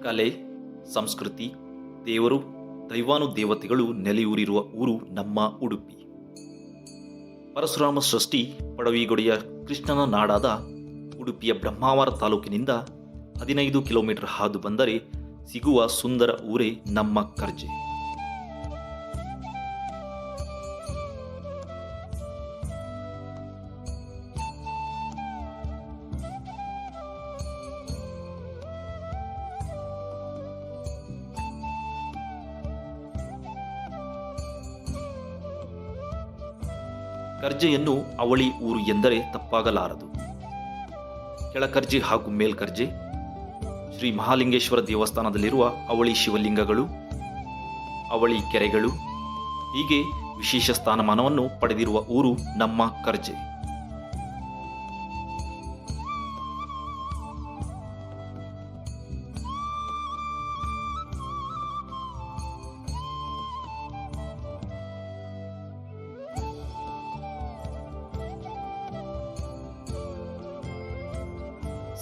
ಕಲೆ, ಸಂಸ್ಕೃತಿ, ದೇವರು, ದೈವಾನುದೇವತೆಗಳು ನೆಲೆಯೂರಿರುವ ಊರು ನಮ್ಮ ಉಡುಪಿ. ಪರಶುರಾಮ ಸೃಷ್ಟಿ ಪಡವಿಗೊಡೆಯ ಕೃಷ್ಣನ ನಾಡಾದ ಉಡುಪಿಯ ಬ್ರಹ್ಮಾವರ ತಾಲೂಕಿನಿಂದ 15 ಕಿಲೋಮೀಟರ್ ಹಾದು ಬಂದರೆ ಸಿಗುವ ಸುಂದರ ಊರೇ ನಮ್ಮ ಕರ್ಜೆ. ಕರ್ಜೆಯನ್ನು ಅವಳಿ ಊರು ಎಂದರೆ ತಪ್ಪಾಗಲಾರದು. ಕೆಳಕರ್ಜೆ ಹಾಗೂ ಮೇಲ್ಕರ್ಜೆ, ಶ್ರೀ ಮಹಾಲಿಂಗೇಶ್ವರ ದೇವಸ್ಥಾನದಲ್ಲಿರುವ ಅವಳಿ ಶಿವಲಿಂಗಗಳು, ಅವಳಿ ಕೆರೆಗಳು, ಹೀಗೆ ವಿಶೇಷ ಸ್ಥಾನಮಾನವನ್ನು ಪಡೆದಿರುವ ಊರು ನಮ್ಮ ಕರ್ಜೆ.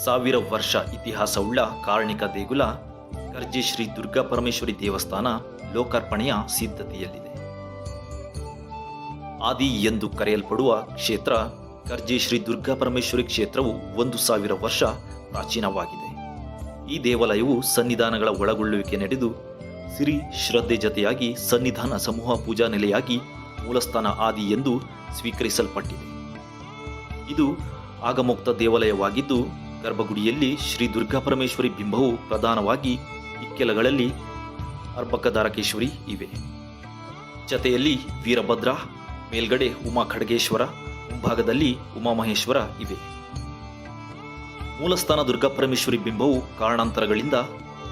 ಸಾವಿರ ವರ್ಷ ಇತಿಹಾಸವುಳ್ಳ ಕಾರಣಿಕ ದೇಗುಲ ಕರ್ಜೆ ಶ್ರೀ ದುರ್ಗಾ ಪರಮೇಶ್ವರಿ ದೇವಸ್ಥಾನ ಲೋಕಾರ್ಪಣೆಯ ಸಿದ್ಧತೆಯಲ್ಲಿದೆ. ಆದಿ ಎಂದು ಕರೆಯಲ್ಪಡುವ ಕ್ಷೇತ್ರ ಕರ್ಜೆ ಶ್ರೀ ದುರ್ಗಾ ಪರಮೇಶ್ವರಿ ಕ್ಷೇತ್ರವು 1000 ವರ್ಷ ಪ್ರಾಚೀನವಾಗಿದೆ. ಈ ದೇವಾಲಯವು ಸನ್ನಿಧಾನಗಳ ಒಳಗೊಳ್ಳುವಿಕೆ ನಡೆದು ಸಿರಿ ಶ್ರದ್ಧೆ ಜತೆಯಾಗಿ ಸನ್ನಿಧಾನ ಸಮೂಹ ಪೂಜಾ ನೆಲೆಯಾಗಿ ಮೂಲಸ್ಥಾನ ಆದಿ ಎಂದು ಸ್ವೀಕರಿಸಲ್ಪಟ್ಟಿದೆ. ಇದು ಆಗಮೋಕ್ತ ದೇವಾಲಯವಾಗಿದ್ದು ಗರ್ಭಗುಡಿಯಲ್ಲಿ ಶ್ರೀ ದುರ್ಗಾ ಪರಮೇಶ್ವರಿ ಬಿಂಬವು ಪ್ರಧಾನವಾಗಿ ಇಕ್ಕೆಲಗಳಲ್ಲಿ ಅರ್ಬಕಧಾರಕೇಶ್ವರಿ ಇವೆ. ಜತೆಯಲ್ಲಿ ವೀರಭದ್ರ, ಮೇಲ್ಗಡೆ ಉಮಾ ಖಡ್ಗೇಶ್ವರ, ಮುಂಭಾಗದಲ್ಲಿ ಉಮಾಮಹೇಶ್ವರ ಇವೆ. ಮೂಲಸ್ಥಾನ ದುರ್ಗಾ ಪರಮೇಶ್ವರಿ ಬಿಂಬವು ಕಾರಣಾಂತರಗಳಿಂದ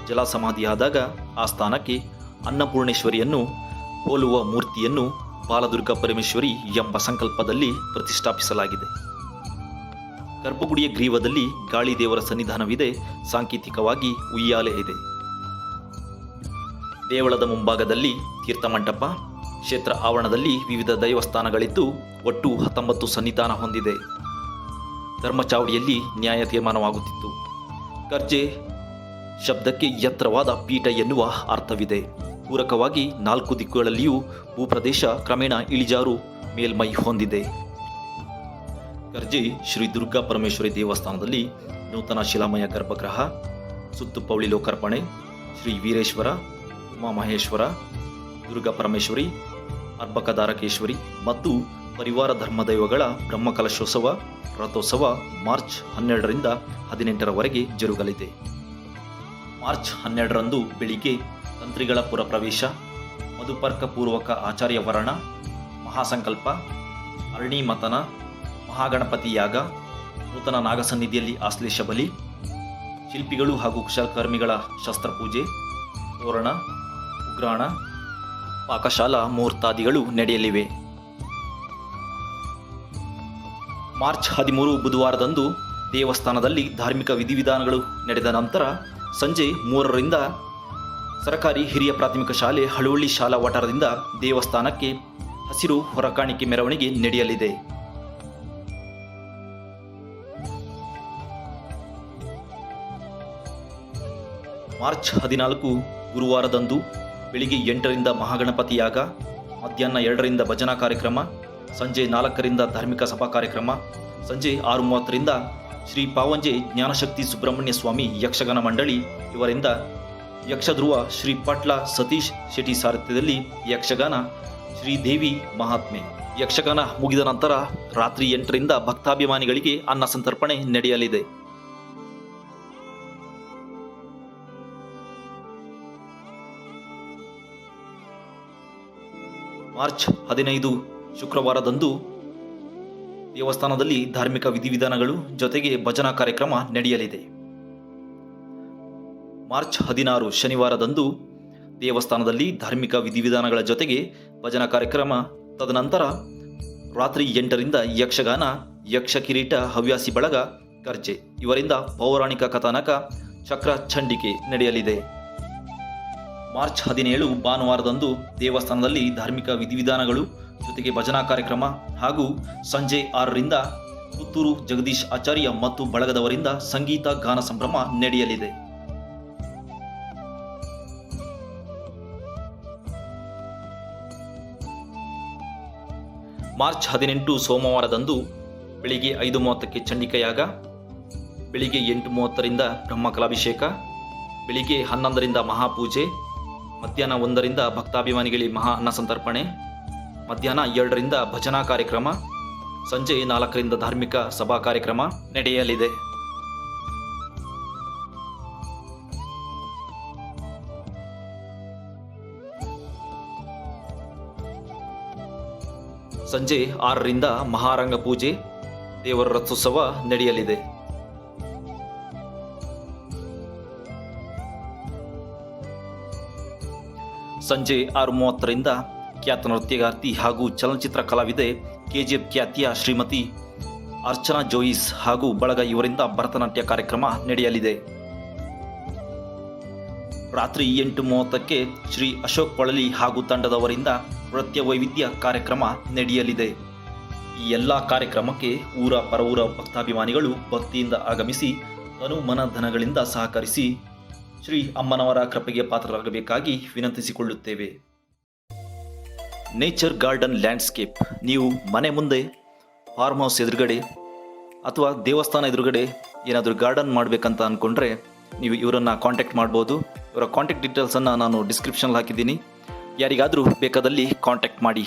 ಜಲಸಮಾಧಿಯಾದಾಗ ಆ ಸ್ಥಾನಕ್ಕೆ ಅನ್ನಪೂರ್ಣೇಶ್ವರಿಯನ್ನು ಹೋಲುವ ಮೂರ್ತಿಯನ್ನು ಬಾಲದುರ್ಗಾ ಪರಮೇಶ್ವರಿ ಎಂಬ ಸಂಕಲ್ಪದಲ್ಲಿ ಪ್ರತಿಷ್ಠಾಪಿಸಲಾಗಿದೆ. ಗರ್ಭಗುಡಿಯ ಗ್ರೀವದಲ್ಲಿ ಗಾಳಿ ದೇವರ ಸನ್ನಿಧಾನವಿದೆ. ಸಾಂಕೇತಿಕವಾಗಿ ಉಯ್ಯಾಲೆ ಇದೆ. ದೇವಳದ ಮುಂಭಾಗದಲ್ಲಿ ತೀರ್ಥಮಂಟಪ, ಕ್ಷೇತ್ರ ಆವರಣದಲ್ಲಿ ವಿವಿಧ ದೈವಸ್ಥಾನಗಳಿದ್ದು ಒಟ್ಟು 19 ಸನ್ನಿಧಾನ ಹೊಂದಿದೆ. ಧರ್ಮಚಾವಡಿಯಲ್ಲಿ ನ್ಯಾಯ ತೀರ್ಮಾನವಾಗುತ್ತಿತ್ತು. ಕರ್ಜೆ ಶಬ್ದಕ್ಕೆ ಎತ್ತರವಾದ ಪೀಠ ಎನ್ನುವ ಅರ್ಥವಿದೆ. ಪೂರಕವಾಗಿ 4 ದಿಕ್ಕುಗಳಲ್ಲಿಯೂ ಭೂಪ್ರದೇಶ ಕ್ರಮೇಣ ಇಳಿಜಾರು ಮೇಲ್ಮೈ ಹೊಂದಿದೆ. ಕರ್ಜೆ ಶ್ರೀ ದುರ್ಗಾ ಪರಮೇಶ್ವರಿ ದೇವಸ್ಥಾನದಲ್ಲಿ ನೂತನ ಶಿಲಾಮಯ ಗರ್ಭಗೃಹ, ಸುತ್ತುಪೌಳಿ ಲೋಕಾರ್ಪಣೆ, ಶ್ರೀ ವೀರೇಶ್ವರ, ಉಮಾಮಹೇಶ್ವರ, ದುರ್ಗಾ ಪರಮೇಶ್ವರಿ, ಅರ್ಬಕಧಾರಕೇಶ್ವರಿ ಮತ್ತು ಪರಿವಾರ ಧರ್ಮದೈವಗಳ ಬ್ರಹ್ಮಕಲಶೋತ್ಸವ ರಥೋತ್ಸವ ಮಾರ್ಚ್ 12ರಿಂದ 18ರವರೆಗೆ ಜರುಗಲಿದೆ. ಮಾರ್ಚ್ 12ರಂದು ಬೆಳಿಗ್ಗೆ ತಂತ್ರಿಗಳ ಪುರಪ್ರವೇಶ, ಮಧುಪರ್ಕ ಪೂರ್ವಕ ಆಚಾರ್ಯ ವರ್ಣ, ಮಹಾಸಂಕಲ್ಪ, ಅರಣಿ ಮತನ, ಮಹಾಗಣಪತಿ ಯಾಗ, ನೂತನ ನಾಗಸನ್ನಿಧಿಯಲ್ಲಿ ಆಶ್ಲೇಷ ಬಲಿ, ಶಿಲ್ಪಿಗಳು ಹಾಗೂ ಕುಶಲಕರ್ಮಿಗಳ ಶಸ್ತ್ರಪೂಜೆ, ತೋರಣ, ಉಗ್ರಾಣ, ಪಾಕಶಾಲಾ ಮುಹೂರ್ತಾದಿಗಳು ನಡೆಯಲಿವೆ. ಮಾರ್ಚ್ 13 ಬುಧವಾರದಂದು ದೇವಸ್ಥಾನದಲ್ಲಿ ಧಾರ್ಮಿಕ ವಿಧಿವಿಧಾನಗಳು ನಡೆದ ನಂತರ ಸಂಜೆ 3ರಿಂದ ಸರಕಾರಿ ಹಿರಿಯ ಪ್ರಾಥಮಿಕ ಶಾಲೆ ಹಳುವಳ್ಳಿ ಶಾಲಾ ವಠಾರದಿಂದ ದೇವಸ್ಥಾನಕ್ಕೆ ಹಸಿರು ಹೊರಕಾಣಿಕೆ ಮೆರವಣಿಗೆ ನಡೆಯಲಿದೆ. ಮಾರ್ಚ್ 14 ಗುರುವಾರದಂದು ಬೆಳಿಗ್ಗೆ 8ರಿಂದ ಮಹಾಗಣಪತಿ ಯಾಗ, ಮಧ್ಯಾಹ್ನ 2ರಿಂದ ಭಜನಾ ಕಾರ್ಯಕ್ರಮ, ಸಂಜೆ 4ರಿಂದ ಧಾರ್ಮಿಕ ಸಭಾ ಕಾರ್ಯಕ್ರಮ, ಸಂಜೆ 6:30ರಿಂದ ಶ್ರೀ ಪಾವಂಜೆ ಜ್ಞಾನಶಕ್ತಿ ಸುಬ್ರಹ್ಮಣ್ಯ ಸ್ವಾಮಿ ಯಕ್ಷಗಾನ ಮಂಡಳಿ ಇವರಿಂದ ಯಕ್ಷಧ್ರುವ ಶ್ರೀ ಪಾಟ್ಲ ಸತೀಶ್ ಶೆಟ್ಟಿ ಸಾರಥ್ಯದಲ್ಲಿ ಯಕ್ಷಗಾನ ಶ್ರೀದೇವಿ ಮಹಾತ್ಮೆ. ಯಕ್ಷಗಾನ ಮುಗಿದ ನಂತರ ರಾತ್ರಿ 8ರಿಂದ ಭಕ್ತಾಭಿಮಾನಿಗಳಿಗೆ ಅನ್ನ ಸಂತರ್ಪಣೆ ನಡೆಯಲಿದೆ. ಮಾರ್ಚ್ 15 ಶುಕ್ರವಾರದಂದು ದೇವಸ್ಥಾನದಲ್ಲಿ ಧಾರ್ಮಿಕ ವಿಧಿವಿಧಾನಗಳು ಜೊತೆಗೆ ಭಜನಾ ಕಾರ್ಯಕ್ರಮ ನಡೆಯಲಿದೆ. ಮಾರ್ಚ್ 16 ಶನಿವಾರದಂದು ದೇವಸ್ಥಾನದಲ್ಲಿ ಧಾರ್ಮಿಕ ವಿಧಿವಿಧಾನಗಳ ಜೊತೆಗೆ ಭಜನಾ ಕಾರ್ಯಕ್ರಮ, ತದನಂತರ ರಾತ್ರಿ 8ರಿಂದ ಯಕ್ಷಗಾನ, ಯಕ್ಷ ಕಿರೀಟ ಹವ್ಯಾಸಿ ಬಳಗ ಕರ್ಜೆ ಇವರಿಂದ ಪೌರಾಣಿಕ ಕಥಾನಕ ಚಕ್ರ ಚಂಡಿಕೆ ನಡೆಯಲಿದೆ. ಮಾರ್ಚ್ 17 ಭಾನುವಾರದಂದು ದೇವಸ್ಥಾನದಲ್ಲಿ ಧಾರ್ಮಿಕ ವಿಧಿವಿಧಾನಗಳು ಜೊತೆಗೆ ಭಜನಾ ಕಾರ್ಯಕ್ರಮ ಹಾಗೂ ಸಂಜೆ 6ರಿಂದ ಪುತ್ತೂರು ಜಗದೀಶ್ ಆಚಾರ್ಯ ಮತ್ತು ಬಳಗದವರಿಂದ ಸಂಗೀತ ಗಾನ ಸಂಭ್ರಮ ನಡೆಯಲಿದೆ. ಮಾರ್ಚ್ 18 ಸೋಮವಾರದಂದು ಬೆಳಿಗ್ಗೆ 5:30ಕ್ಕೆ ಚಂಡಿಕಯಾಗ, ಬೆಳಿಗ್ಗೆ 8:30ರಿಂದ ಬ್ರಹ್ಮಕಲಾಭಿಷೇಕ, ಬೆಳಿಗ್ಗೆ 11ರಿಂದ ಮಹಾಪೂಜೆ, ಮಧ್ಯಾಹ್ನ 1ರಿಂದ ಭಕ್ತಾಭಿಮಾನಿಗಳಿಗೆ ಮಹಾ ಅನ್ನ ಸಂತರ್ಪಣೆ, ಮಧ್ಯಾಹ್ನ 2ರಿಂದ ಭಜನಾ ಕಾರ್ಯಕ್ರಮ, ಸಂಜೆ 4ರಿಂದ ಧಾರ್ಮಿಕ ಸಭಾ ಕಾರ್ಯಕ್ರಮ ನಡೆಯಲಿದೆ. ಸಂಜೆ 6ರಿಂದ ಮಹಾರಂಗ ಪೂಜೆ, ದೇವರ ರಥೋತ್ಸವ ನಡೆಯಲಿದೆ. ಸಂಜೆ 6:30ರಿಂದ ಖ್ಯಾತ ನೃತ್ಯಗಾರ್ತಿ ಹಾಗೂ ಚಲನಚಿತ್ರ ಕಲಾವಿದೆ KGF ಖ್ಯಾತಿಯ ಶ್ರೀಮತಿ ಅರ್ಚನಾ ಜೋಯಿಸ್ ಹಾಗೂ ಬಳಗ ಇವರಿಂದ ಭರತನಾಟ್ಯ ಕಾರ್ಯಕ್ರಮ ನಡೆಯಲಿದೆ. ರಾತ್ರಿ 8:30ಕ್ಕೆ ಶ್ರೀ ಅಶೋಕ್ ಪಳಲಿ ಹಾಗೂ ತಂಡದವರಿಂದ ನೃತ್ಯ ವೈವಿಧ್ಯ ಕಾರ್ಯಕ್ರಮ ನಡೆಯಲಿದೆ. ಈ ಎಲ್ಲ ಕಾರ್ಯಕ್ರಮಕ್ಕೆ ಊರ ಪರವೂರ ಭಕ್ತಾಭಿಮಾನಿಗಳು ಭಕ್ತಿಯಿಂದ ಆಗಮಿಸಿ ತನು ಮನ ಧನಗಳಿಂದ ಸಹಕರಿಸಿ ಶ್ರೀ ಅಮ್ಮನವರ ಕೃಪೆಗೆ ಪಾತ್ರರಾಗಬೇಕಾಗಿ ವಿನಂತಿಸಿಕೊಳ್ಳುತ್ತೇವೆ. Nature garden landscape. ನೀವು ಮನೆ ಮುಂದೆ, ಫಾರ್ಮ್ ಹೌಸ್ ಎದುರುಗಡೆ ಅಥವಾ ದೇವಸ್ಥಾನ ಎದುರುಗಡೆ ಏನಾದರೂ ಗಾರ್ಡನ್ ಮಾಡಬೇಕಂತ ಅಂದ್ಕೊಂಡ್ರೆ ನೀವು ಇವರನ್ನು ಕಾಂಟ್ಯಾಕ್ಟ್ ಮಾಡ್ಬೋದು. ಇವರ ಕಾಂಟ್ಯಾಕ್ಟ್ ಡೀಟೇಲ್ಸನ್ನು ನಾನು ಡಿಸ್ಕ್ರಿಪ್ಷನ್ಲ್ಲಿ ಹಾಕಿದ್ದೀನಿ. ಯಾರಿಗಾದರೂ ಬೇಕಾದಲ್ಲಿ ಕಾಂಟ್ಯಾಕ್ಟ್ ಮಾಡಿ.